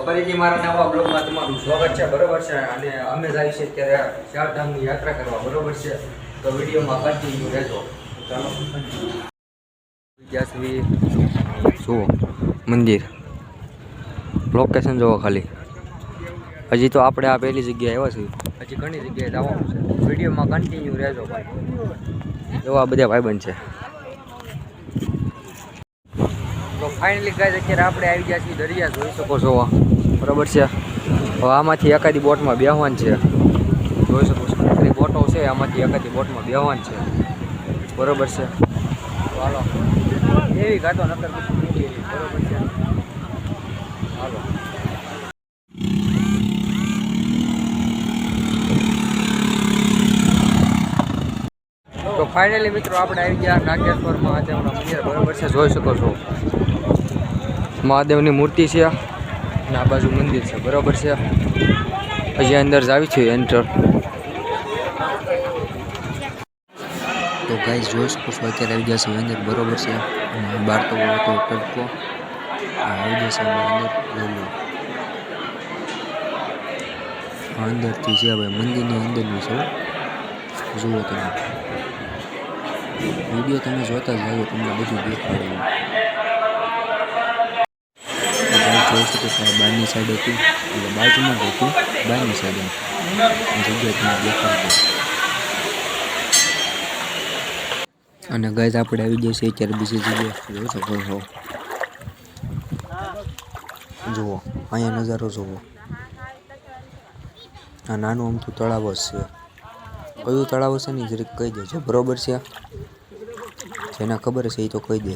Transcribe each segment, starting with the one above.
ફરીથી મારા નવા બ્લોગમાં તમારું સ્વાગત છે, બરોબર છે. અને અમે જાય છે ત્યારે ચારધામની યાત્રા કરવા, બરોબર છે. તો વિડીયોમાં કન્ટિન્યુ રહેજો. ચાલો જ્યાસવી જુઓ મંદિર, લોકેશન જુઓ ખાલી. હજી તો આપણે આ પહેલી જગ્યાએ આવ્યા છીએ, હજી ઘણી જગ્યાએ જવાનું છે. વિડીયોમાં કન્ટિન્યુ રહેજો ભાઈ. જો આ બધા ભાઈબંધ છે. તો ફાઇનલી ગાઈસ અત્યારે આપણે આવી ગયા છીએ દરિયા, જોઈ શકો છો, બરાબર છે. હવે આમાંથી એકાદી બોટમાં બેહવાન છે, જોઈ શકો છો. એટલી બોટો છે, આમાંથી એકાદી બોટમાં બેહવાન છે, બરોબર છે. હાલો એવી ગાતો નકર પછી બરોબર છે. હાલો તો ફાઇનલી મિત્રો આપણે આવી ગયા નાગેશ્વર મહાદેવના મંદિર, બરોબર છે. જોઈ શકો છો મહાદેવની મૂર્તિ છે અને આ બાજુ મંદિર છે, બરોબર છે. હજી અંદર જ આવી છે એન્ટર. તો ગાઈસ જોઈ શકો છો અત્યારે આવી ગયા છે અંદર, બરોબર છે. અને બહાર તો હતો તડકો, આવી જશે અંદર જોઈ અંદરથી છે ભાઈ, મંદિરની અંદરની છે. જુઓ તમે વિડીયો તમે જોતા જ આવ્યો, તમને બધું દેખાડ્યું. જોઈ શકો છો બહારની સાઈડ હતી, એટલે બાજુમાં જ હતી, બહારની સાઈડ જગ્યા તમને દેખાડતો. અને ગાઈસ આપણે આવી જઈએ છીએ અત્યારે બીજી જગ્યાએ, જોઈ શકો છો. જુઓ અહીંયા નજારો જુઓ. આ નાનું અમથું તળાવ જ છે. કયું તળાવ છે ને જરીક કહી દેજો, બરોબર છે. જેના ખબર છે એ તો કહી દે.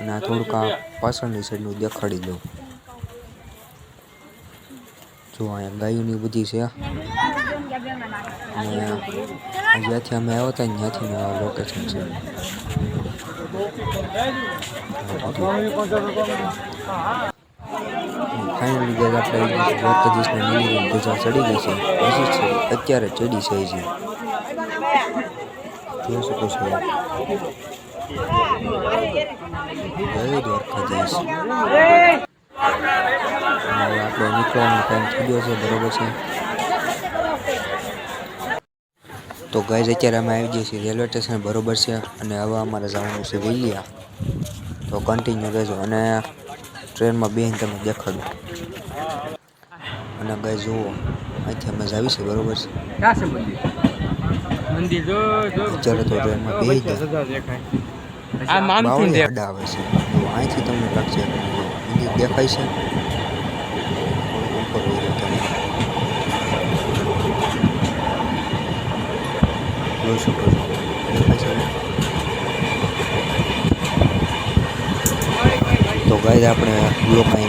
અને આ થોડુંક આ પાછળની સાઈડનું દેખાડી દઉં. જો અહીંયા ગાયોની બધી છે. અને જ્યાંથી અમે આવ્યા હતા ને ત્યાંથી લોકેશન છે. ફાઇનલી ગઈ આપણે દ્વારકાધીશના મંદિરની ધજા ચડી ગઈ છે, હજી છે અત્યારે ચડી છે. હજી જોઈ શકો છો. જય દ્વારકાધીશ. આપણે નીકળવાનો ટાઈમ થઈ ગયો છે, બરોબર છે. તો ગાઈઝ અત્યારે અમે આવી જઈએ છીએ રેલવે સ્ટેશન, બરોબર છે. અને હવે અમારે જવાનું છે વેલિયા. તો કન્ટિન્યુ રહેજો અને ટ્રેનમાં બેન તમે દેખાડો. અને ગાઈઝ જુઓ અહીંથી અમે જાવી છે, બરોબર છે. અત્યારે તો ટ્રેનમાં બેસી ગયા, બાવળી અડા આવે છે. અહીંથી તમને લાગશે મંદિર દેખાય છે. ઉપર હોય તમે જોઈ શકો છો, દેખાય છે. તો ગાઈઝ આપણે બ્લોગ અહીં